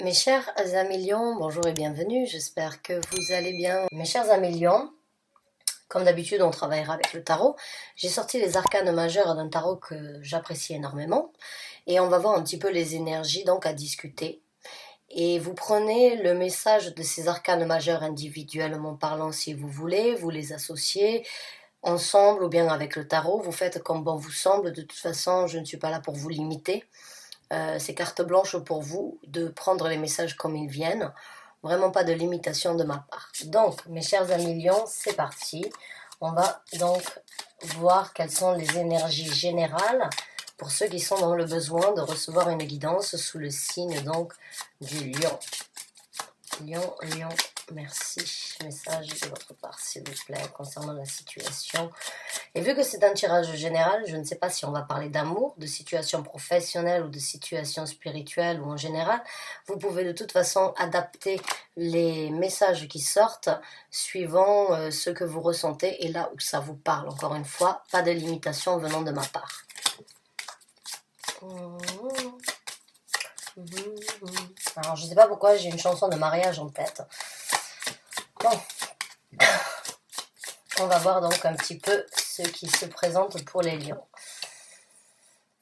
Mes chers amis lions, bonjour et bienvenue, j'espère que vous allez bien. Mes chers amis lions, comme d'habitude on travaillera avec le tarot. J'ai sorti les arcanes majeures d'un tarot que j'apprécie énormément et on va voir un petit peu les énergies donc à discuter. Et vous prenez le message de ces arcanes majeures individuellement parlant si vous voulez, vous les associez ensemble ou bien avec le tarot, vous faites comme bon vous semble. De toute façon, je ne suis pas là pour vous limiter. C'est carte blanche pour vous de prendre les messages comme ils viennent. Vraiment pas de limitation de ma part. Donc, mes chers amis lions, c'est parti. On va donc voir quelles sont les énergies générales pour ceux qui sont dans le besoin de recevoir une guidance sous le signe donc du lion. Lion, lion, merci. Message de votre part, s'il vous plaît, concernant la situation. Et vu que c'est un tirage général, je ne sais pas si on va parler d'amour, de situation professionnelle ou de situation spirituelle ou en général. Vous pouvez de toute façon adapter les messages qui sortent suivant ce que vous ressentez et là où ça vous parle. Encore une fois, pas de limitation venant de ma part. Alors, je ne sais pas pourquoi j'ai une chanson de mariage en tête. Bon. On va voir donc un petit peu ce qui se présente pour les lions.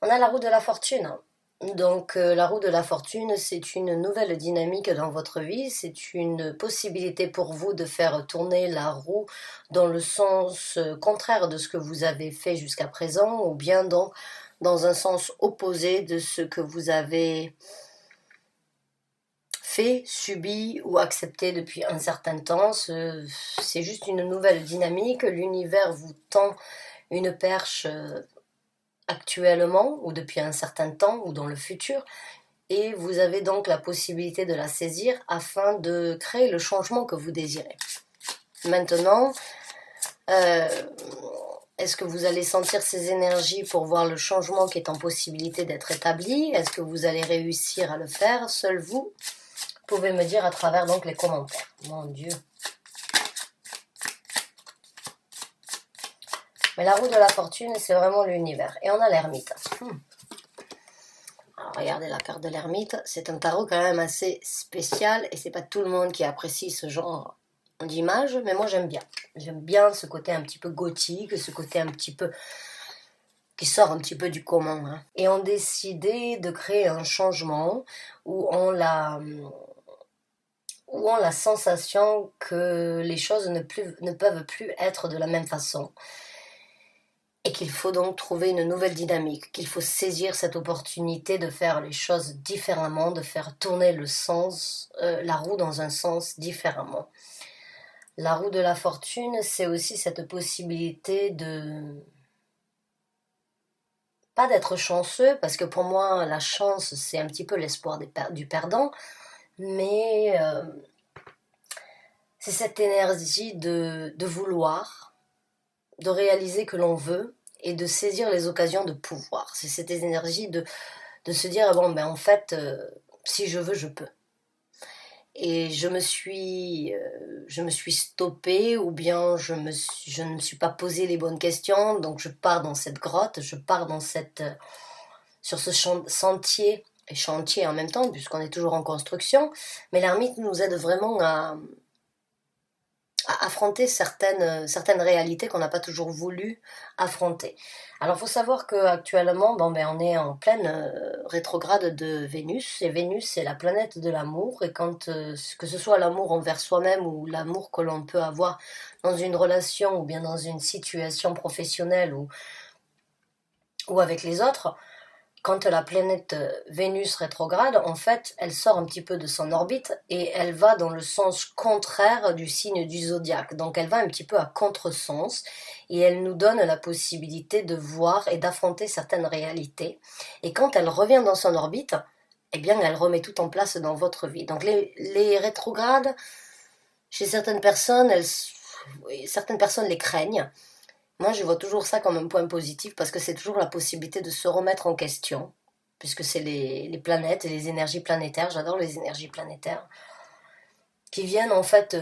On a la roue de la fortune. Donc la roue de la fortune, c'est une nouvelle dynamique dans votre vie. C'est une possibilité pour vous de faire tourner la roue dans le sens contraire de ce que vous avez fait jusqu'à présent, ou bien donc dans un sens opposé de ce que vous avez fait, subi ou accepté depuis un certain temps. C'est juste une nouvelle dynamique. L'univers vous tend une perche actuellement ou depuis un certain temps ou dans le futur et vous avez donc la possibilité de la saisir afin de créer le changement que vous désirez. Maintenant, est-ce que vous allez sentir ces énergies pour voir le changement qui est en possibilité d'être établi? Est-ce que vous allez réussir à le faire? Seul vous pouvez me dire à travers donc les commentaires. Mon Dieu. Mais la roue de la fortune, c'est vraiment l'univers. Et on a l'ermite. Alors, regardez la carte de l'ermite. C'est un tarot quand même assez spécial. Et c'est pas tout le monde qui apprécie ce genre d'image. Mais moi, j'aime bien. J'aime bien ce côté un petit peu gothique. Ce côté un petit peu qui sort un petit peu du commun. Hein. Et on décidé de créer un changement où on la sensation que les choses ne peuvent plus être de la même façon. Et qu'il faut donc trouver une nouvelle dynamique, qu'il faut saisir cette opportunité de faire les choses différemment, de faire tourner la roue dans un sens différemment. La roue de la fortune, c'est aussi cette possibilité pas d'être chanceux, parce que pour moi, la chance, c'est un petit peu l'espoir du perdant, mais c'est cette énergie de vouloir, de réaliser que l'on veut, et de saisir les occasions de pouvoir. C'est cette énergie de se dire, bon, ben en fait, si je veux, je peux. Et je me suis stoppée, ou bien je ne me suis pas posé les bonnes questions, donc je pars dans cette grotte, je pars sur ce sentier, et chantier en même temps, puisqu'on est toujours en construction, mais l'ermite nous aide vraiment à affronter certaines réalités qu'on n'a pas toujours voulu affronter. Alors, il faut savoir qu'actuellement, on est en pleine rétrograde de Vénus, et Vénus, c'est la planète de l'amour, et que ce soit l'amour envers soi-même ou l'amour que l'on peut avoir dans une relation ou bien dans une situation professionnelle ou avec les autres, quand la planète Vénus rétrograde, en fait, elle sort un petit peu de son orbite et elle va dans le sens contraire du signe du zodiaque. Donc elle va un petit peu à contresens et elle nous donne la possibilité de voir et d'affronter certaines réalités. Et quand elle revient dans son orbite, eh bien, elle remet tout en place dans votre vie. Donc les rétrogrades, chez certaines personnes, certaines personnes les craignent. Moi, je vois toujours ça comme un point positif parce que c'est toujours la possibilité de se remettre en question, puisque c'est les planètes et les énergies planétaires, j'adore les énergies planétaires, qui viennent en fait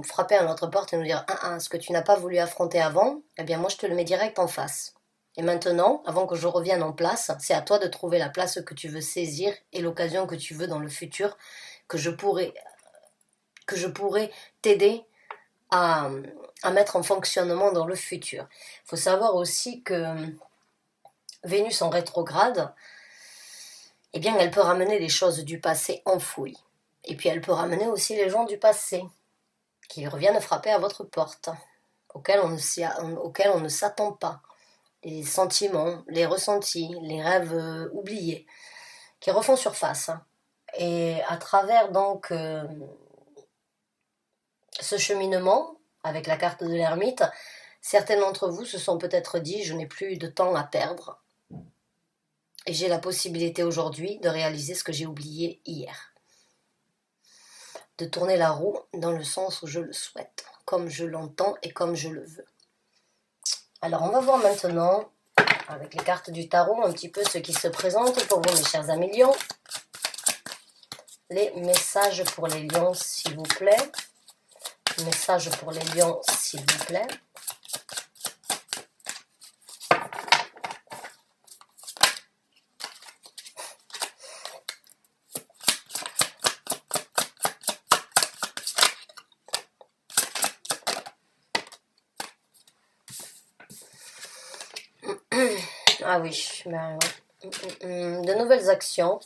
frapper à notre porte et nous dire ce que tu n'as pas voulu affronter avant, eh bien moi je te le mets direct en face. Et maintenant, avant que je revienne en place, c'est à toi de trouver la place que tu veux saisir et l'occasion que tu veux dans le futur, que je pourrais t'aider à, à mettre en fonctionnement dans le futur. Il faut savoir aussi que Vénus en rétrograde, eh bien, elle peut ramener les choses du passé enfouies. Et puis, elle peut ramener aussi les gens du passé qui reviennent frapper à votre porte, auxquels on ne s'attend pas. Les sentiments, les ressentis, les rêves oubliés, qui refont surface. Et à travers donc ce cheminement, avec la carte de l'ermite, certains d'entre vous se sont peut-être dit « je n'ai plus de temps à perdre ». Et j'ai la possibilité aujourd'hui de réaliser ce que j'ai oublié hier. De tourner la roue dans le sens où je le souhaite, comme je l'entends et comme je le veux. Alors on va voir maintenant, avec les cartes du tarot, un petit peu ce qui se présente pour vous mes chers amis lions. Les messages pour les lions s'il vous plaît. Messages pour les lions s'il vous plaît. Ah oui, ben, de nouvelles actions,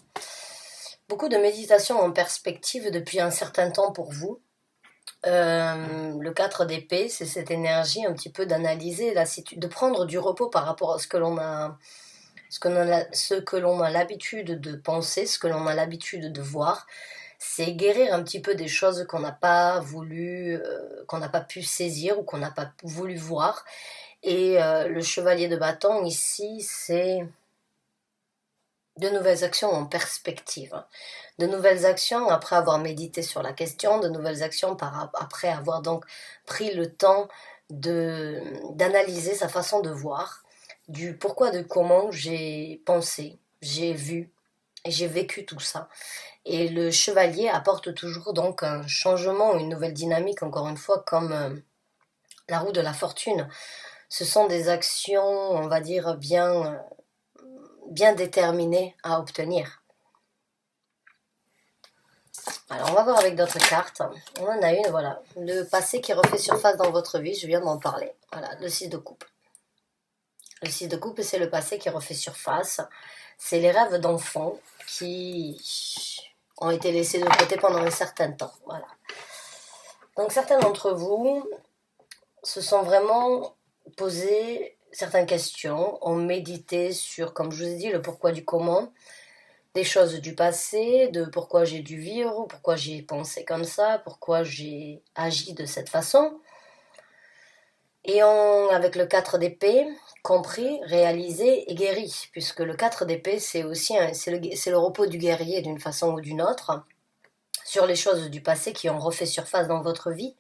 beaucoup de méditation en perspective depuis un certain temps pour vous. Le 4 d'épée, c'est cette énergie un petit peu d'analyser la situation, de prendre du repos par rapport à ce que l'on a, ce que l'on a l'habitude de penser, ce que l'on a l'habitude de voir. C'est guérir un petit peu des choses qu'on n'a pas voulu, qu'on n'a pas pu saisir ou qu'on n'a pas voulu voir. Et le chevalier de bâton ici, c'est de nouvelles actions en perspective. De nouvelles actions après avoir médité sur la question, de nouvelles actions après avoir donc pris le temps d'analyser sa façon de voir, du pourquoi, de comment j'ai pensé, j'ai vu et j'ai vécu tout ça. Et le chevalier apporte toujours donc un changement, une nouvelle dynamique, encore une fois, comme la roue de la fortune. Ce sont des actions, on va dire, bien déterminées à obtenir. Alors, on va voir avec d'autres cartes. On en a une, voilà. Le passé qui refait surface dans votre vie, je viens d'en parler. Voilà, le 6 de coupe. Le 6 de coupe, c'est le passé qui refait surface. C'est les rêves d'enfants qui ont été laissés de côté pendant un certain temps. Voilà. Donc, certains d'entre vous se sont vraiment posé certaines questions, ont médité sur, comme je vous ai dit, le pourquoi du comment, des choses du passé, de pourquoi j'ai dû vivre, pourquoi j'ai pensé comme ça, pourquoi j'ai agi de cette façon. Et avec le 4 d'épée, compris, réalisé et guéri, puisque le 4 d'épée, c'est aussi c'est le repos du guerrier d'une façon ou d'une autre, sur les choses du passé qui ont refait surface dans votre vie,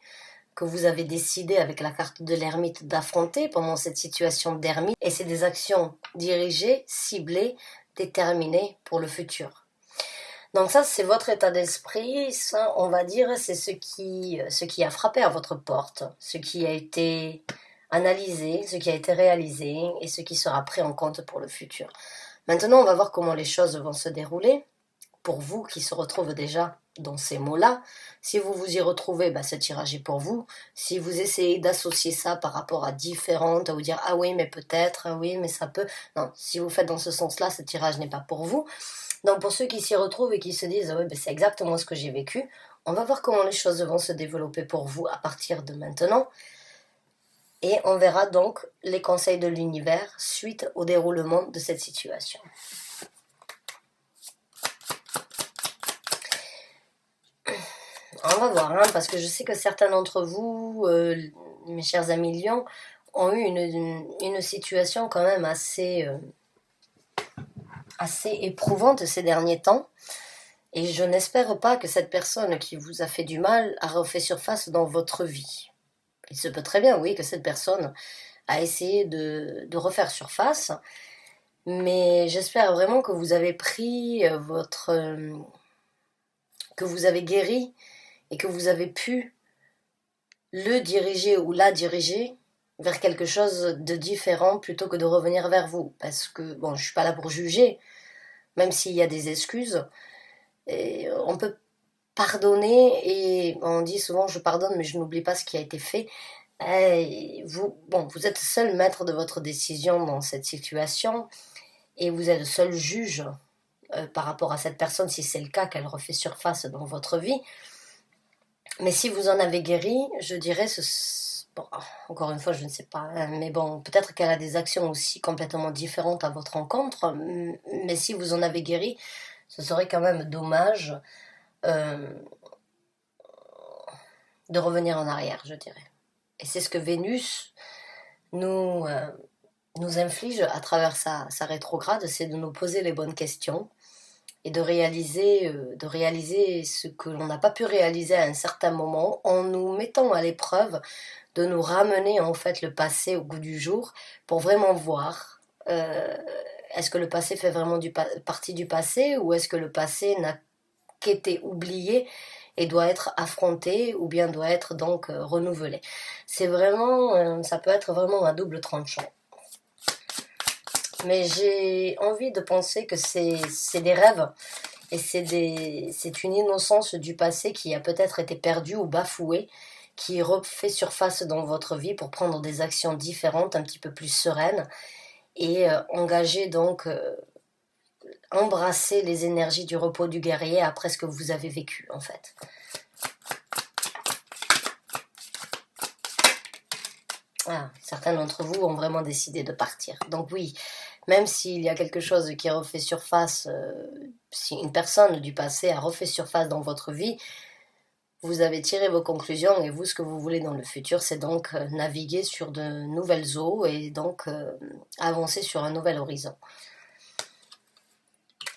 que vous avez décidé avec la carte de l'ermite d'affronter pendant cette situation d'ermite. Et c'est des actions dirigées, ciblées, déterminées pour le futur. Donc ça, c'est votre état d'esprit, ça, on va dire, c'est ce qui a frappé à votre porte, ce qui a été analysé, ce qui a été réalisé et ce qui sera pris en compte pour le futur. Maintenant, on va voir comment les choses vont se dérouler. Pour vous qui se retrouvent déjà dans ces mots-là, si vous vous y retrouvez, ce tirage est pour vous. Si vous essayez d'associer ça par rapport à différentes, à vous dire « Ah oui, mais peut-être, ah oui, mais ça peut… » Non, si vous faites dans ce sens-là, ce tirage n'est pas pour vous. Donc pour ceux qui s'y retrouvent et qui se disent « Ah oui, c'est exactement ce que j'ai vécu », on va voir comment les choses vont se développer pour vous à partir de maintenant. Et on verra donc les conseils de l'univers suite au déroulement de cette situation. On va voir, parce que je sais que certains d'entre vous, mes chers amis lions, ont eu une situation quand même assez éprouvante ces derniers temps. Et je n'espère pas que cette personne qui vous a fait du mal a refait surface dans votre vie. Il se peut très bien, oui, que cette personne a essayé de refaire surface. Mais j'espère vraiment que vous avez pris que vous avez guéri et que vous avez pu le diriger ou la diriger vers quelque chose de différent plutôt que de revenir vers vous. Parce que, bon, je suis pas là pour juger, même s'il y a des excuses. Et on peut pardonner, et on dit souvent je pardonne mais je n'oublie pas ce qui a été fait. Et vous, bon, vous êtes seul maître de votre décision dans cette situation, et vous êtes seul juge par rapport à cette personne, si c'est le cas qu'elle refait surface dans votre vie. Mais si vous en avez guéri, je dirais, bon, encore une fois, je ne sais pas, hein, mais bon, peut-être qu'elle a des actions aussi complètement différentes à votre encontre, mais si vous en avez guéri, ce serait quand même dommage euh, de revenir en arrière, je dirais. Et c'est ce que Vénus nous, nous inflige à travers sa rétrograde, c'est de nous poser les bonnes questions et de réaliser ce que l'on n'a pas pu réaliser à un certain moment, en nous mettant à l'épreuve, de nous ramener en fait le passé au goût du jour pour vraiment voir est-ce que le passé fait vraiment partie du passé, ou est-ce que le passé n'a qu'était oublié et doit être affronté, ou bien doit être donc renouvelé. C'est vraiment, ça peut être vraiment un double tranchant. Mais j'ai envie de penser que c'est des rêves, et c'est une innocence du passé qui a peut-être été perdue ou bafouée, qui refait surface dans votre vie pour prendre des actions différentes, un petit peu plus sereines, et engager donc, embrasser les énergies du repos du guerrier après ce que vous avez vécu en fait. Ah, certains d'entre vous ont vraiment décidé de partir. Donc oui, même s'il y a quelque chose qui refait surface, si une personne du passé a refait surface dans votre vie, vous avez tiré vos conclusions, et vous, ce que vous voulez dans le futur, c'est donc naviguer sur de nouvelles eaux, et donc avancer sur un nouvel horizon.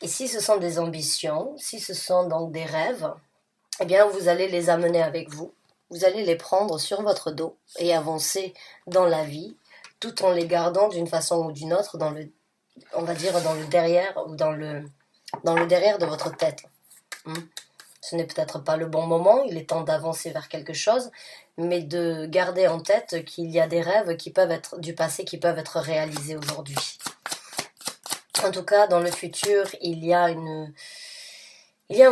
Et si ce sont des ambitions, si ce sont donc des rêves, eh bien vous allez les amener avec vous. Vous allez les prendre sur votre dos et avancer dans la vie, tout en les gardant d'une façon ou d'une autre dans le, on va dire, dans le derrière, ou dans le derrière de votre tête. Ce n'est peut-être pas le bon moment, il est temps d'avancer vers quelque chose, mais de garder en tête qu'il y a des rêves qui peuvent être du passé, qui peuvent être réalisés aujourd'hui. En tout cas, dans le futur, il y a un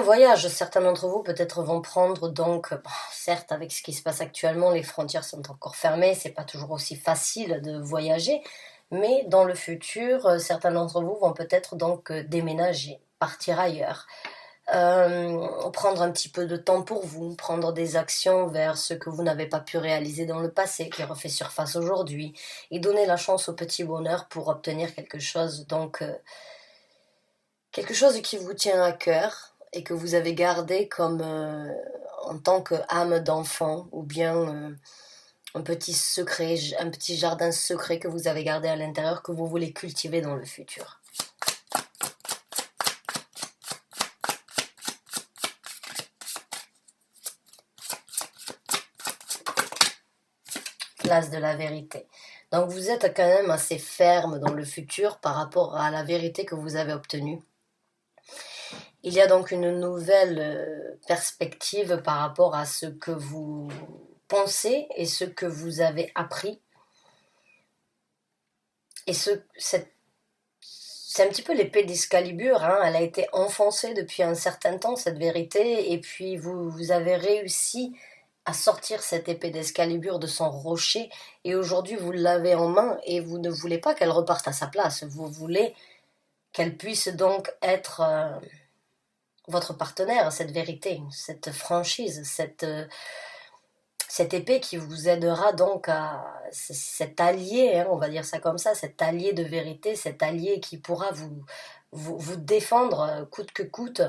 voyage. Certains d'entre vous peut-être vont prendre donc, certes avec ce qui se passe actuellement, les frontières sont encore fermées, c'est pas toujours aussi facile de voyager, mais dans le futur, certains d'entre vous vont peut-être donc déménager, partir ailleurs. Prendre un petit peu de temps pour vous, prendre des actions vers ce que vous n'avez pas pu réaliser dans le passé, qui refait surface aujourd'hui, et donner la chance au petit bonheur pour obtenir quelque chose, donc quelque chose qui vous tient à cœur et que vous avez gardé comme en tant qu'âme d'enfant, ou bien un petit secret, un petit jardin secret que vous avez gardé à l'intérieur, que vous voulez cultiver dans le futur. Place de la vérité. Donc vous êtes quand même assez ferme dans le futur par rapport à la vérité que vous avez obtenue. Il y a donc une nouvelle perspective par rapport à ce que vous pensez et ce que vous avez appris. Et c'est un petit peu l'épée d'Excalibur, hein. Elle a été enfoncée depuis un certain temps, cette vérité, et puis vous avez réussi à sortir cette épée d'Excalibur de son rocher, et aujourd'hui vous l'avez en main, et vous ne voulez pas qu'elle reparte à sa place, vous voulez qu'elle puisse donc être votre partenaire, cette vérité, cette franchise, cette épée qui vous aidera donc à cet allié, hein, on va dire ça comme ça, cet allié de vérité, cet allié qui pourra vous défendre coûte que coûte,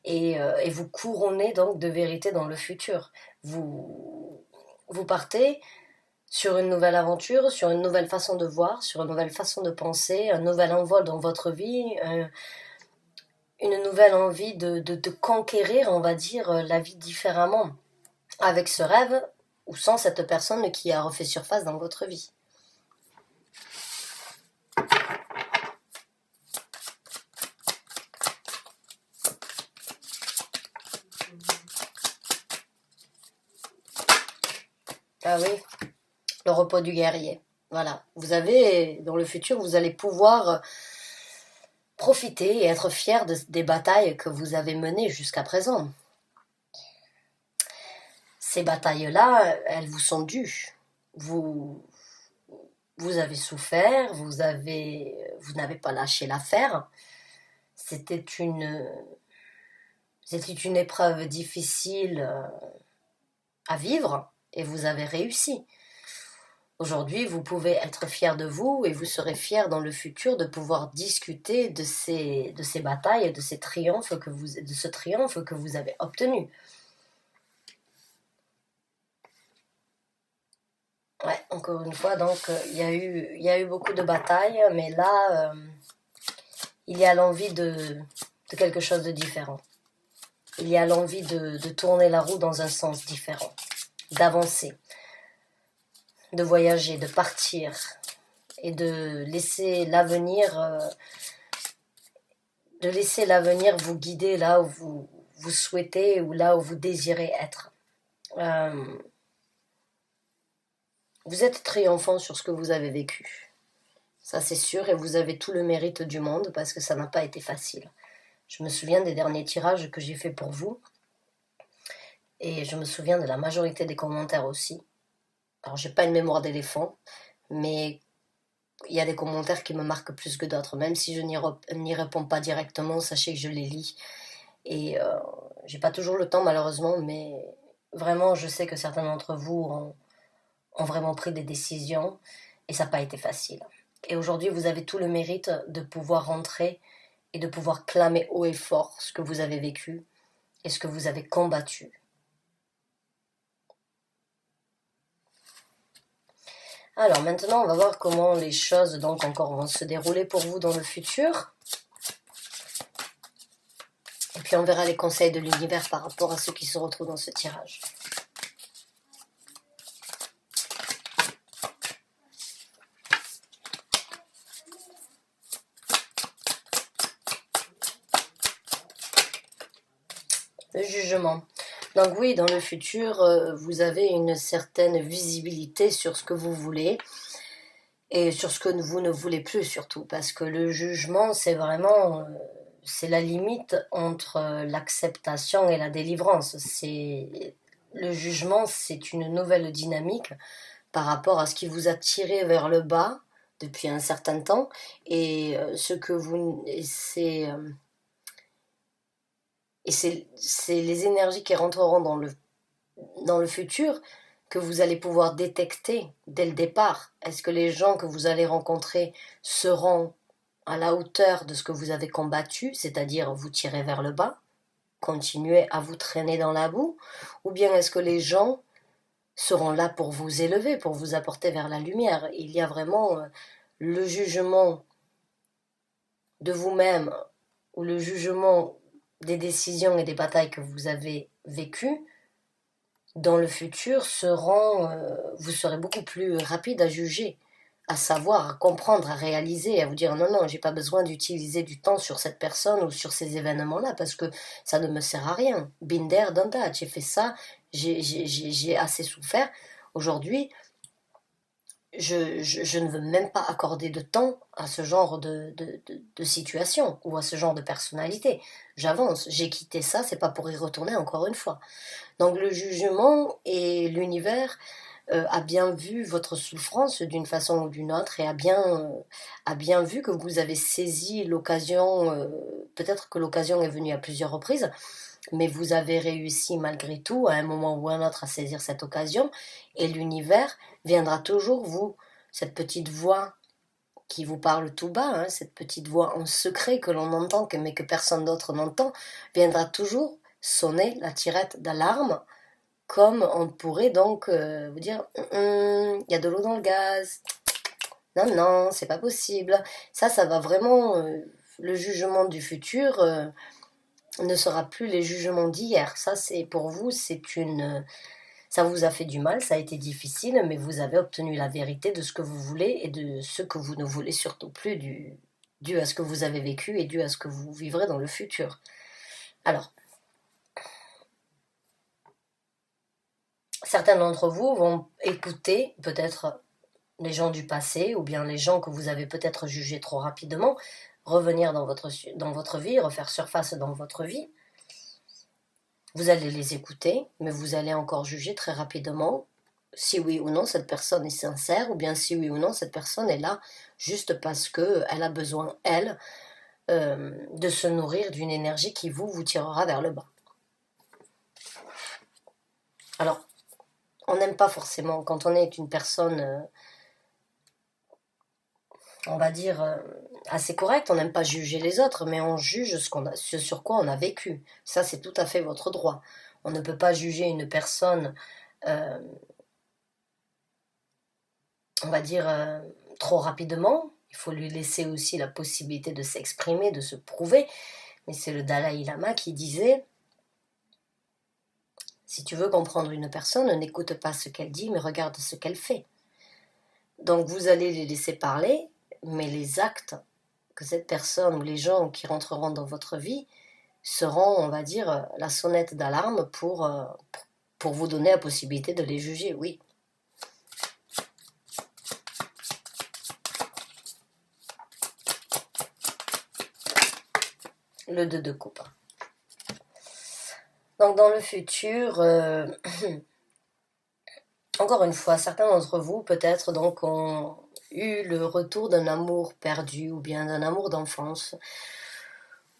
et vous couronner donc de vérité dans le futur. Vous partez sur une nouvelle aventure, sur une nouvelle façon de voir, sur une nouvelle façon de penser, un nouvel envol dans votre vie, une nouvelle envie de conquérir, on va dire, la vie différemment, avec ce rêve ou sans cette personne qui a refait surface dans votre vie. Ah oui, le repos du guerrier. Voilà, vous avez, dans le futur, vous allez pouvoir profiter et être fier des batailles que vous avez menées jusqu'à présent. Ces batailles-là, elles vous sont dues. Vous avez souffert, vous n'avez pas lâché l'affaire. C'était une épreuve difficile à vivre et vous avez réussi. Aujourd'hui, vous pouvez être fier de vous et vous serez fier dans le futur de pouvoir discuter de ces batailles et de ce triomphe que vous avez obtenu. Ouais, encore une fois, donc il y a eu beaucoup de batailles, mais là, il y a l'envie de quelque chose de différent. Il y a l'envie de tourner la roue dans un sens différent, d'avancer, de voyager, de partir et de laisser l'avenir vous guider là où vous souhaitez ou là où vous désirez être. Vous êtes triomphant sur ce que vous avez vécu. Ça c'est sûr, et vous avez tout le mérite du monde parce que ça n'a pas été facile. Je me souviens des derniers tirages que j'ai fait pour vous. Et je me souviens de la majorité des commentaires aussi. Alors j'ai pas une mémoire d'éléphant, mais il y a des commentaires qui me marquent plus que d'autres. Même si je n'y réponds pas directement, sachez que je les lis. Et j'ai pas toujours le temps malheureusement, mais vraiment je sais que certains d'entre vous ont vraiment pris des décisions et ça n'a pas été facile. Et aujourd'hui vous avez tout le mérite de pouvoir rentrer et de pouvoir clamer haut et fort ce que vous avez vécu et ce que vous avez combattu. Alors maintenant, on va voir comment les choses donc encore vont se dérouler pour vous dans le futur. Et puis on verra les conseils de l'univers par rapport à ceux qui se retrouvent dans ce tirage. Le jugement. Donc oui, dans le futur, vous avez une certaine visibilité sur ce que vous voulez et sur ce que vous ne voulez plus surtout, parce que le jugement, c'est vraiment, c'est la limite entre l'acceptation et la délivrance. Le jugement, c'est une nouvelle dynamique par rapport à ce qui vous a tiré vers le bas depuis un certain temps et c'est les énergies qui rentreront dans le futur que vous allez pouvoir détecter dès le départ. Est-ce que les gens que vous allez rencontrer seront à la hauteur de ce que vous avez combattu, c'est-à-dire vous tirer vers le bas, continuer à vous traîner dans la boue, ou bien est-ce que les gens seront là pour vous élever, pour vous apporter vers la lumière? Il y a vraiment le jugement de vous-même ou le jugement des décisions et des batailles que vous avez vécues dans le futur vous serez beaucoup plus rapide à juger, à savoir, à comprendre, à réaliser, à vous dire non, non, j'ai pas besoin d'utiliser du temps sur cette personne ou sur ces événements-là parce que ça ne me sert à rien. Been there, done that, j'ai fait ça, j'ai assez souffert. Aujourd'hui, je ne veux même pas accorder de temps à ce genre de situation ou à ce genre de personnalité. J'avance, j'ai quitté ça, c'est pas pour y retourner encore une fois. Donc le jugement et l'univers a bien vu votre souffrance d'une façon ou d'une autre et a bien vu que vous avez saisi l'occasion, peut-être que l'occasion est venue à plusieurs reprises, mais vous avez réussi malgré tout à un moment ou à un autre à saisir cette occasion et l'univers viendra toujours cette petite voix qui vous parle tout bas, hein, cette petite voix en secret que l'on entend mais que personne d'autre n'entend, viendra toujours sonner la tirette d'alarme comme on pourrait donc vous dire il y a de l'eau dans le gaz, non, non, c'est pas possible. Ça va vraiment, le jugement du futur ne sera plus les jugements d'hier. Ça, c'est pour vous, ça vous a fait du mal, ça a été difficile, mais vous avez obtenu la vérité de ce que vous voulez et de ce que vous ne voulez surtout plus, dû à ce que vous avez vécu et dû à ce que vous vivrez dans le futur. Alors, Certains d'entre vous vont écouter peut-être les gens du passé ou bien les gens que vous avez peut-être jugés trop rapidement, revenir dans votre vie, refaire surface dans votre vie. Vous allez les écouter, mais vous allez encore juger très rapidement si oui ou non cette personne est sincère, ou bien si oui ou non cette personne est là juste parce qu'elle a besoin, elle, de se nourrir d'une énergie qui vous tirera vers le bas. Alors, on n'aime pas forcément, quand on est une personne, on va dire, assez correcte, on n'aime pas juger les autres, mais on juge ce sur quoi on a vécu. Ça, c'est tout à fait votre droit. On ne peut pas juger une personne, on va dire, trop rapidement. Il faut lui laisser aussi la possibilité de s'exprimer, de se prouver. Mais c'est le Dalai Lama qui disait, si tu veux comprendre une personne, n'écoute pas ce qu'elle dit, mais regarde ce qu'elle fait. Donc vous allez les laisser parler, mais les actes que cette personne ou les gens qui rentreront dans votre vie seront, on va dire, la sonnette d'alarme pour vous donner la possibilité de les juger, oui. Le 2 de coupe. Donc dans le futur, encore une fois, certains d'entre vous peut-être donc ont eu le retour d'un amour perdu ou bien d'un amour d'enfance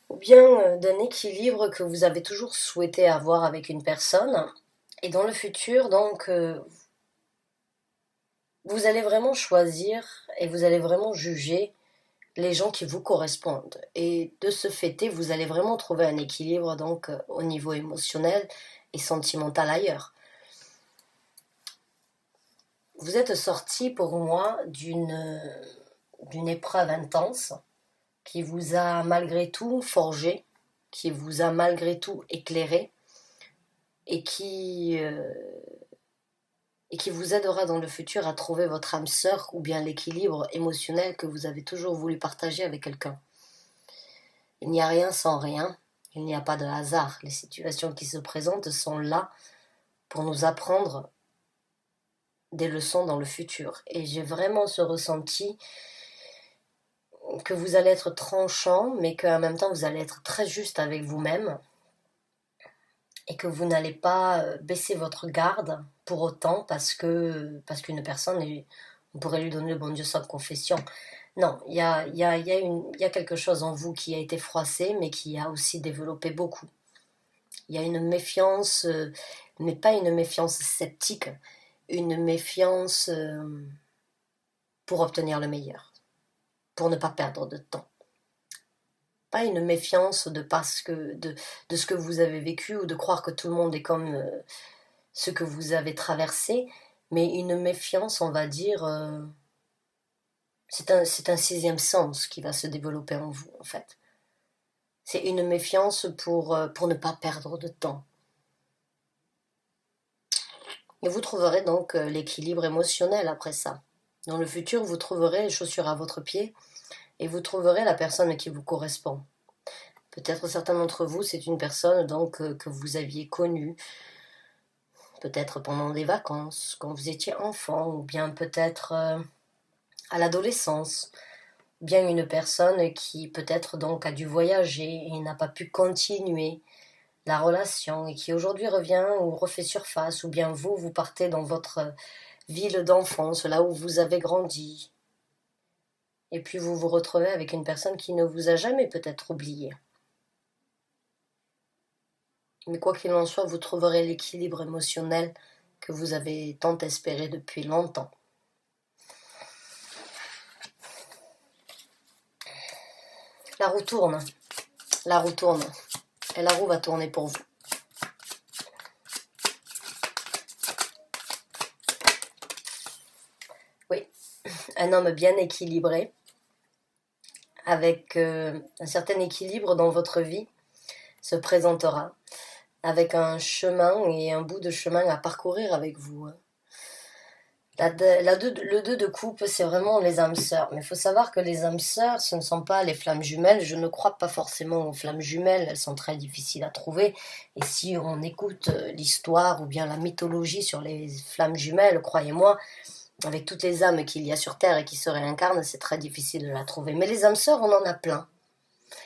ou bien d'un équilibre que vous avez toujours souhaité avoir avec une personne. Et dans le futur, donc, vous allez vraiment choisir et vous allez vraiment juger les gens qui vous correspondent. Et de ce fait, vous allez vraiment trouver un équilibre donc au niveau émotionnel et sentimental ailleurs. Vous êtes sorti pour moi d'une épreuve intense qui vous a malgré tout forgé, qui vous a malgré tout éclairé et qui vous aidera dans le futur à trouver votre âme sœur ou bien l'équilibre émotionnel que vous avez toujours voulu partager avec quelqu'un. Il n'y a rien sans rien, il n'y a pas de hasard. Les situations qui se présentent sont là pour nous apprendre des leçons dans le futur. Et j'ai vraiment ce ressenti que vous allez être tranchant, mais qu'en même temps vous allez être très juste avec vous-même et que vous n'allez pas baisser votre garde pour autant parce qu'une personne, on pourrait lui donner le bon Dieu sans confession. Non, il y a quelque chose en vous qui a été froissé, mais qui a aussi développé beaucoup. Il y a une méfiance, mais pas une méfiance sceptique, une méfiance pour obtenir le meilleur, pour ne pas perdre de temps. Pas une méfiance de ce que vous avez vécu ou de croire que tout le monde est comme ce que vous avez traversé, mais une méfiance, on va dire, c'est un sixième sens qui va se développer en vous, en fait. C'est une méfiance pour ne pas perdre de temps. Et vous trouverez donc l'équilibre émotionnel après ça. Dans le futur, vous trouverez les chaussures à votre pied et vous trouverez la personne qui vous correspond. Peut-être certains d'entre vous, c'est une personne donc que vous aviez connue, peut-être pendant des vacances, quand vous étiez enfant, ou bien peut-être à l'adolescence, bien une personne qui peut-être donc a dû voyager et n'a pas pu continuer la relation et qui aujourd'hui revient ou refait surface, ou bien vous partez dans votre ville d'enfance, là où vous avez grandi, et puis vous vous retrouvez avec une personne qui ne vous a jamais peut-être oublié. Mais quoi qu'il en soit, vous trouverez l'équilibre émotionnel que vous avez tant espéré depuis longtemps. La roue tourne, et la roue va tourner pour vous. Oui, un homme bien équilibré, avec un certain équilibre dans votre vie, se présentera, avec un chemin et un bout de chemin à parcourir avec vous. Le 2 de coupe, c'est vraiment les âmes sœurs. Mais il faut savoir que les âmes sœurs, ce ne sont pas les flammes jumelles. Je ne crois pas forcément aux flammes jumelles. Elles sont très difficiles à trouver. Et si on écoute l'histoire ou bien la mythologie sur les flammes jumelles, croyez-moi, avec toutes les âmes qu'il y a sur Terre et qui se réincarnent, c'est très difficile de la trouver. Mais les âmes sœurs, on en a plein.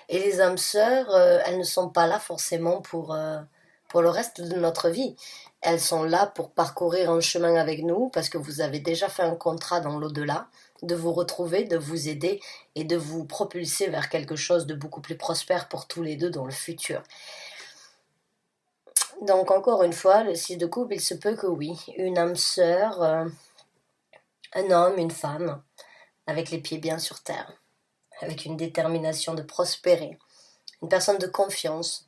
Et les âmes sœurs, elles ne sont pas là forcément pour le reste de notre vie. Elles sont là pour parcourir un chemin avec nous parce que vous avez déjà fait un contrat dans l'au-delà, de vous retrouver, de vous aider et de vous propulser vers quelque chose de beaucoup plus prospère pour tous les deux dans le futur. Donc encore une fois, le 6 de coupe, il se peut que oui, une âme sœur, un homme, une femme, avec les pieds bien sur terre, avec une détermination de prospérer, une personne de confiance,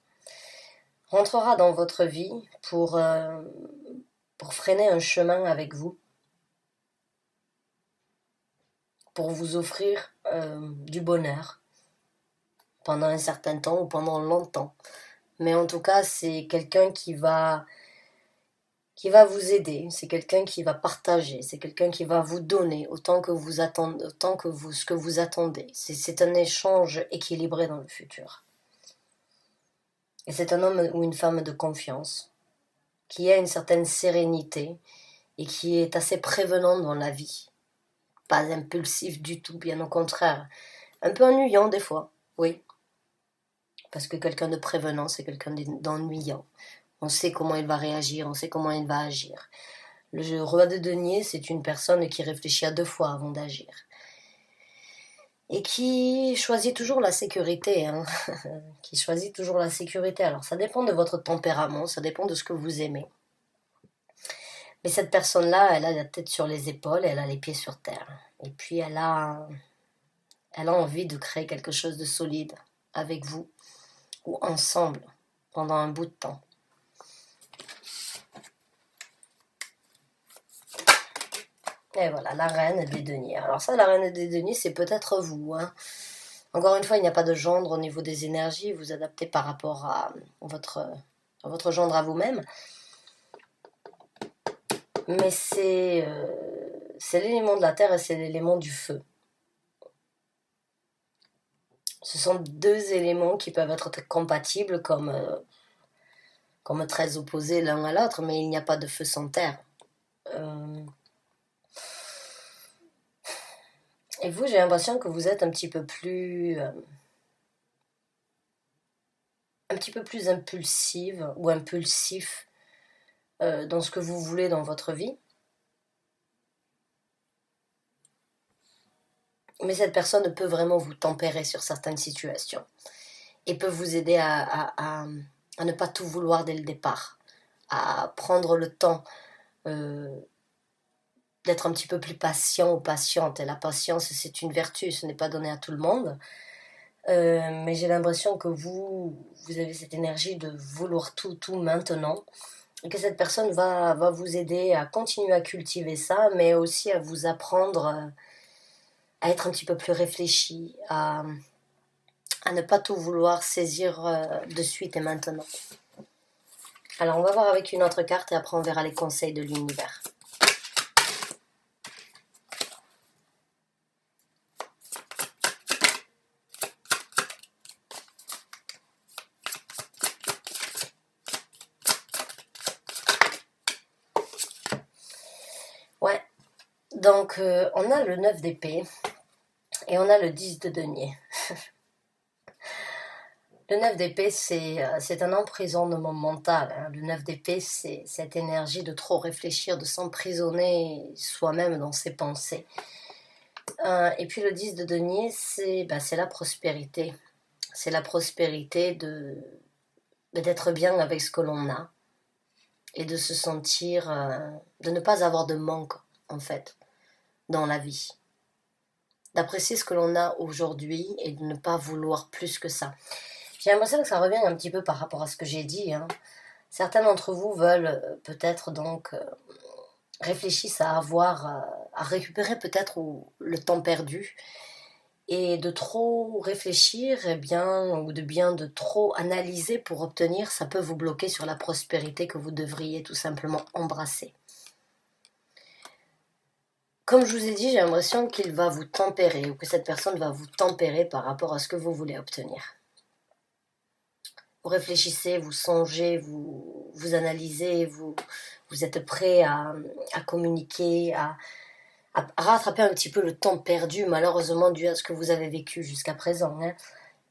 rentrera dans votre vie pour freiner un chemin avec vous, pour vous offrir du bonheur pendant un certain temps ou pendant longtemps. Mais en tout cas, c'est quelqu'un qui va vous aider, c'est quelqu'un qui va partager, c'est quelqu'un qui va vous donner autant que vous attendez, ce que vous attendez. C'est un échange équilibré dans le futur. Et c'est un homme ou une femme de confiance, qui a une certaine sérénité et qui est assez prévenant dans la vie. Pas impulsif du tout, bien au contraire. Un peu ennuyant des fois, oui. Parce que quelqu'un de prévenant, c'est quelqu'un d'ennuyant. On sait comment il va réagir, on sait comment il va agir. Le roi de denier, c'est une personne qui réfléchit à 2 fois avant d'agir. Et qui choisit toujours la sécurité, hein. Qui choisit toujours la sécurité. Alors ça dépend de votre tempérament, ça dépend de ce que vous aimez. Mais cette personne-là, elle a la tête sur les épaules, elle a les pieds sur terre. Et puis elle a envie de créer quelque chose de solide avec vous ou ensemble pendant un bout de temps. Et voilà, la reine des deniers. Alors ça, la reine des deniers, c'est peut-être vous, hein. Encore une fois, il n'y a pas de gendre au niveau des énergies, vous adaptez par rapport à votre gendre à vous-même. Mais c'est l'élément de la terre et c'est l'élément du feu. Ce sont 2 éléments qui peuvent être compatibles comme très opposés l'un à l'autre, mais il n'y a pas de feu sans terre. Et vous, j'ai l'impression que vous êtes un petit peu plus impulsive ou impulsif dans ce que vous voulez dans votre vie. Mais cette personne peut vraiment vous tempérer sur certaines situations et peut vous aider à ne pas tout vouloir dès le départ, à prendre le temps d'être un petit peu plus patient ou patiente. Et la patience, c'est une vertu, ce n'est pas donné à tout le monde. Mais j'ai l'impression que vous avez cette énergie de vouloir tout maintenant. Et que cette personne va vous aider à continuer à cultiver ça, mais aussi à vous apprendre à être un petit peu plus réfléchi, à ne pas tout vouloir saisir de suite et maintenant. Alors on va voir avec une autre carte et après on verra les conseils de l'univers. Ouais, donc on a le 9 d'épée et on a le 10 de denier. Le 9 d'épée, c'est un emprisonnement mental, hein. Le 9 d'épée, c'est cette énergie de trop réfléchir, de s'emprisonner soi-même dans ses pensées. Et puis le 10 de denier, c'est la prospérité. C'est la prospérité d'être bien avec ce que l'on a et de se sentir, de ne pas avoir de manque, en fait, dans la vie. D'apprécier ce que l'on a aujourd'hui et de ne pas vouloir plus que ça. J'ai l'impression que ça revient un petit peu par rapport à ce que j'ai dit, hein. Certains d'entre vous veulent peut-être donc réfléchissent à récupérer peut-être le temps perdu et de trop réfléchir ou de trop analyser pour obtenir, ça peut vous bloquer sur la prospérité que vous devriez tout simplement embrasser. Comme je vous ai dit, j'ai l'impression qu'il va vous tempérer ou que cette personne va vous tempérer par rapport à ce que vous voulez obtenir. Vous réfléchissez, vous songez, vous analysez, vous êtes prêt à communiquer, à rattraper un petit peu le temps perdu, malheureusement, dû à ce que vous avez vécu jusqu'à présent. Hein.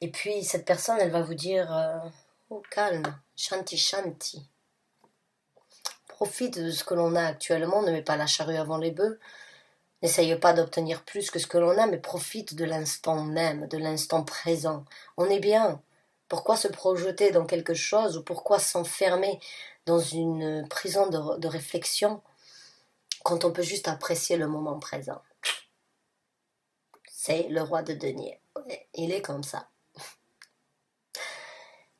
Et puis, cette personne, elle va vous dire oh, calme, shanti shanti. Profite de ce que l'on a actuellement, ne mets pas la charrue avant les bœufs. N'essaye pas d'obtenir plus que ce que l'on a, mais profite de l'instant même, de l'instant présent. On est bien. Pourquoi se projeter dans quelque chose ou pourquoi s'enfermer dans une prison de réflexion quand on peut juste apprécier le moment présent? C'est le roi de denier. Il est comme ça.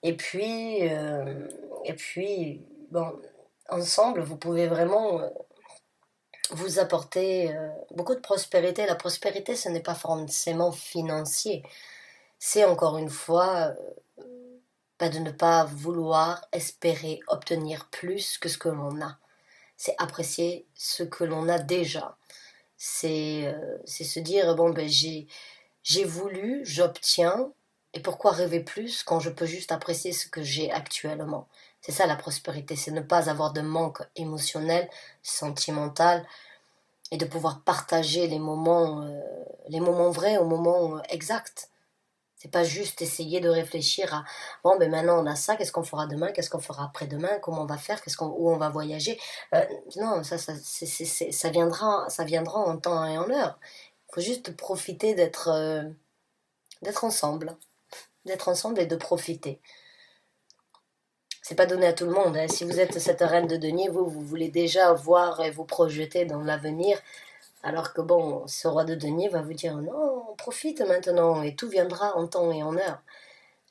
Et puis, bon, ensemble, vous pouvez vraiment vous apporter beaucoup de prospérité. La prospérité, ce n'est pas forcément financier. C'est encore une fois de ne pas vouloir espérer obtenir plus que ce que l'on a. C'est apprécier ce que l'on a déjà. C'est se dire, bon, ben, j'ai voulu, j'obtiens, et pourquoi rêver plus quand je peux juste apprécier ce que j'ai actuellement? C'est ça la prospérité, c'est ne pas avoir de manque émotionnel, sentimental, et de pouvoir partager les moments vrais au moment exact. C'est pas juste essayer de réfléchir à bon ben maintenant on a ça, qu'est-ce qu'on fera demain, qu'est-ce qu'on fera après-demain, comment on va faire, où on va voyager. Non, ça viendra en temps et en heure. Il faut juste profiter d'être ensemble, et de profiter. C'est pas donné à tout le monde. Hein. Si vous êtes cette reine de denier, vous voulez déjà voir et vous projeter dans l'avenir. Alors que bon, ce roi de denier va vous dire non, profite maintenant et tout viendra en temps et en heure.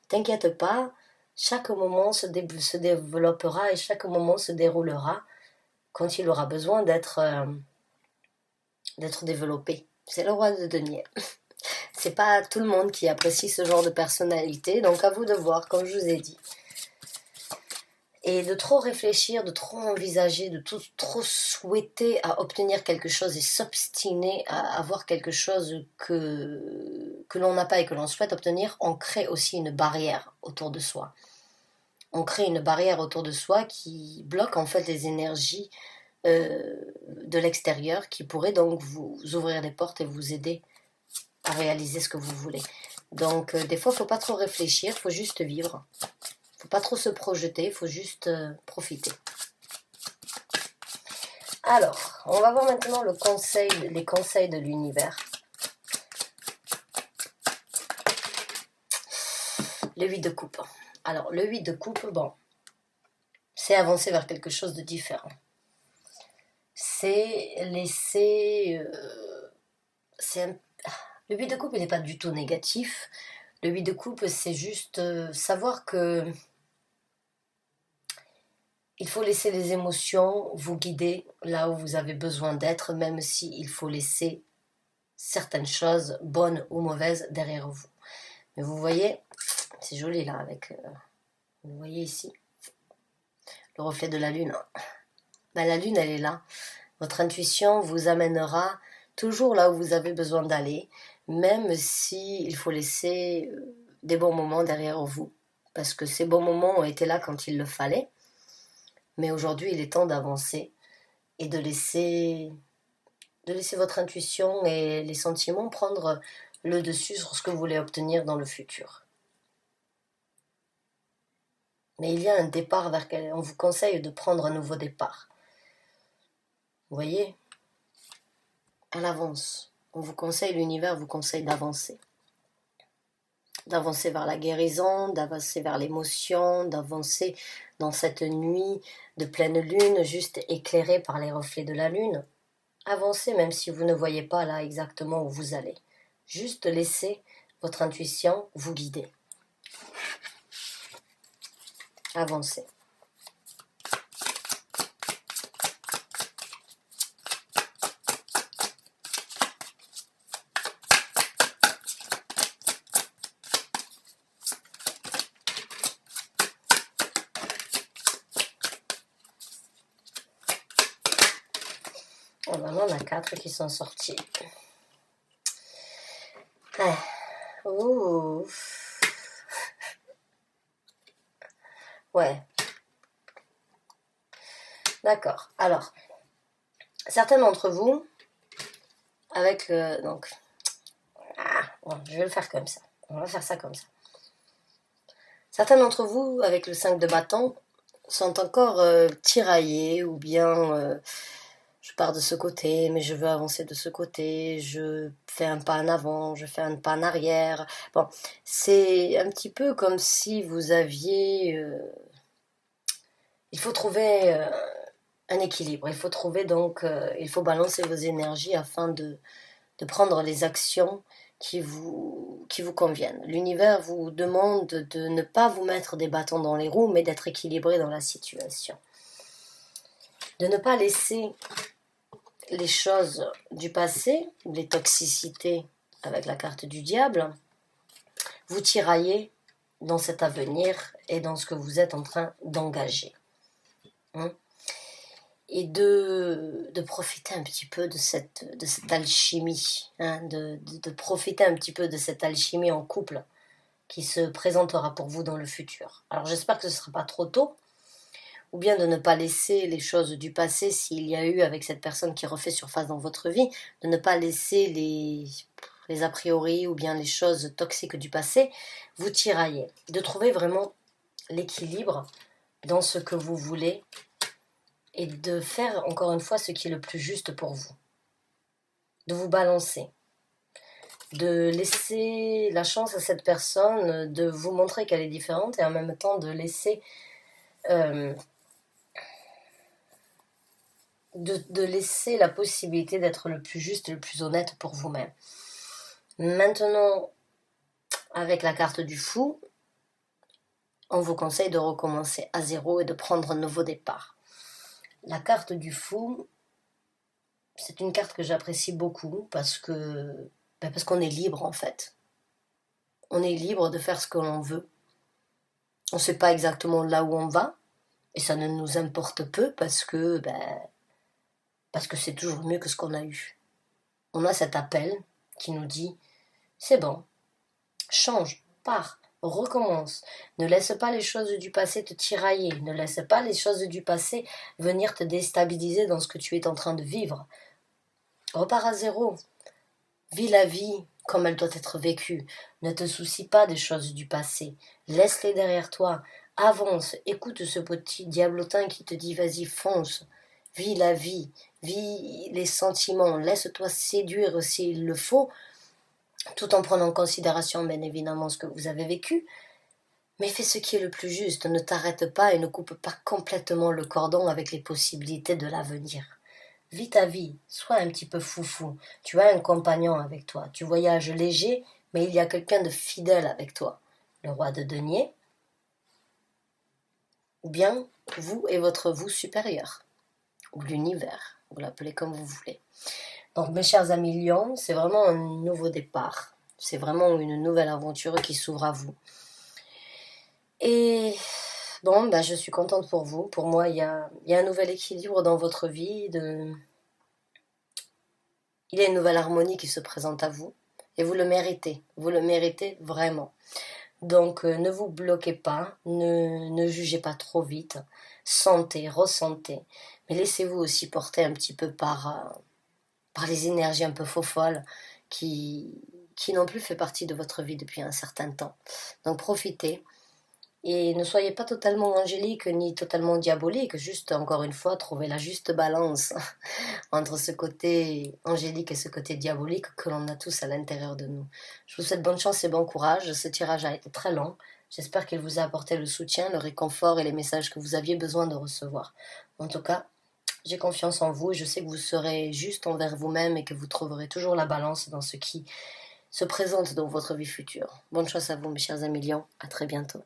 T'inquiète pas, chaque moment se développera et chaque moment se déroulera quand il aura besoin d'être développé. C'est le roi de denier. C'est pas tout le monde qui apprécie ce genre de personnalité, donc à vous de voir, comme je vous ai dit. Et de trop réfléchir, de trop envisager, de trop souhaiter à obtenir quelque chose et s'obstiner à avoir quelque chose que l'on n'a pas et que l'on souhaite obtenir, on crée aussi une barrière autour de soi. On crée une barrière autour de soi qui bloque en fait les énergies de l'extérieur qui pourraient donc vous ouvrir les portes et vous aider à réaliser ce que vous voulez. Donc des fois, il ne faut pas trop réfléchir, il faut juste vivre. Il ne faut pas trop se projeter, il faut juste profiter. Alors, on va voir maintenant les conseils de l'univers. Le 8 de coupe. Alors, le 8 de coupe, bon, c'est avancer vers quelque chose de différent. C'est laisser... Le 8 de coupe, il n'est pas du tout négatif. Le 8 de coupe, c'est juste savoir que il faut laisser les émotions vous guider là où vous avez besoin d'être, même s'il faut laisser certaines choses, bonnes ou mauvaises, derrière vous. Mais vous voyez, c'est joli là, avec... vous voyez ici, le reflet de la lune. Ben, la lune, elle est là. Votre intuition vous amènera toujours là où vous avez besoin d'aller, même si il faut laisser des bons moments derrière vous. Parce que ces bons moments ont été là quand il le fallait. Mais aujourd'hui, il est temps d'avancer et de laisser votre intuition et les sentiments prendre le dessus sur ce que vous voulez obtenir dans le futur. Mais il y a un départ vers lequel on vous conseille de prendre un nouveau départ. Vous voyez, à l'avance. On vous conseille, l'univers vous conseille d'avancer. D'avancer vers la guérison, d'avancer vers l'émotion, d'avancer dans cette nuit de pleine lune, juste éclairée par les reflets de la lune. Avancez même si vous ne voyez pas là exactement où vous allez. Juste laissez votre intuition vous guider. Avancez. on en a 4 qui sont sortis. Ah. Ouh. Ouais. D'accord. Alors, certains d'entre vous, avec le... Donc, bon, je vais le faire comme ça. On va faire ça comme ça. Certains d'entre vous, avec le 5 de bâton, sont encore tiraillés ou bien je pars de ce côté, mais je veux avancer de ce côté, je fais un pas en avant, je fais un pas en arrière. Bon, c'est un petit peu comme si vous aviez... il faut trouver un équilibre, il faut trouver donc... il faut balancer vos énergies afin de prendre les actions qui vous conviennent. L'univers vous demande de ne pas vous mettre des bâtons dans les roues, mais d'être équilibré dans la situation. De ne pas laisser les choses du passé, les toxicités avec la carte du diable, vous tirailler dans cet avenir et dans ce que vous êtes en train d'engager. Et de profiter un petit peu de cette alchimie, de profiter un petit peu de cette alchimie en couple qui se présentera pour vous dans le futur. Alors j'espère que ce ne sera pas trop tôt, ou bien de ne pas laisser les choses du passé, s'il y a eu avec cette personne qui refait surface dans votre vie, de ne pas laisser les a priori ou bien les choses toxiques du passé vous tirailler, de trouver vraiment l'équilibre dans ce que vous voulez et de faire encore une fois ce qui est le plus juste pour vous. De vous balancer. De laisser la chance à cette personne de vous montrer qu'elle est différente et en même temps de laisser... de laisser la possibilité d'être le plus juste et le plus honnête pour vous-même. Maintenant, avec la carte du fou, on vous conseille de recommencer à zéro et de prendre un nouveau départ. La carte du fou, c'est une carte que j'apprécie beaucoup parce qu'on est libre en fait. On est libre de faire ce que l'on veut. On ne sait pas exactement là où on va et ça ne nous importe peu parce que c'est toujours mieux que ce qu'on a eu. On a cet appel qui nous dit « c'est bon, change, pars, recommence. Ne laisse pas les choses du passé te tirailler. Ne laisse pas les choses du passé venir te déstabiliser dans ce que tu es en train de vivre. Repars à zéro. Vis la vie comme elle doit être vécue. Ne te soucie pas des choses du passé. Laisse-les derrière toi. Avance. Écoute ce petit diablotin qui te dit « vas-y, fonce ». Vis la vie, vis les sentiments, laisse-toi séduire s'il le faut, tout en prenant en considération bien évidemment ce que vous avez vécu, mais fais ce qui est le plus juste, ne t'arrête pas et ne coupe pas complètement le cordon avec les possibilités de l'avenir. Vis ta vie, sois un petit peu foufou, tu as un compagnon avec toi, tu voyages léger, mais il y a quelqu'un de fidèle avec toi, le roi de denier, ou bien vous et votre vous supérieur. Ou l'univers, vous l'appelez comme vous voulez. Donc mes chers amis lions, c'est vraiment un nouveau départ. C'est vraiment une nouvelle aventure qui s'ouvre à vous. Et bon, je suis contente pour vous. Pour moi, il y a un nouvel équilibre dans votre vie. Il y a une nouvelle harmonie qui se présente à vous. Et vous le méritez. Vous le méritez vraiment. Donc ne vous bloquez pas, ne jugez pas trop vite. Sentez, ressentez. Mais laissez-vous aussi porter un petit peu par les énergies un peu faux-folles qui n'ont plus fait partie de votre vie depuis un certain temps. Donc profitez et ne soyez pas totalement angélique ni totalement diabolique, juste encore une fois trouvez la juste balance entre ce côté angélique et ce côté diabolique que l'on a tous à l'intérieur de nous. Je vous souhaite bonne chance et bon courage. Ce tirage a été très long. J'espère qu'il vous a apporté le soutien, le réconfort et les messages que vous aviez besoin de recevoir. En tout cas, j'ai confiance en vous et je sais que vous serez juste envers vous-même et que vous trouverez toujours la balance dans ce qui se présente dans votre vie future. Bonne chance à vous mes chers amis lions, à très bientôt.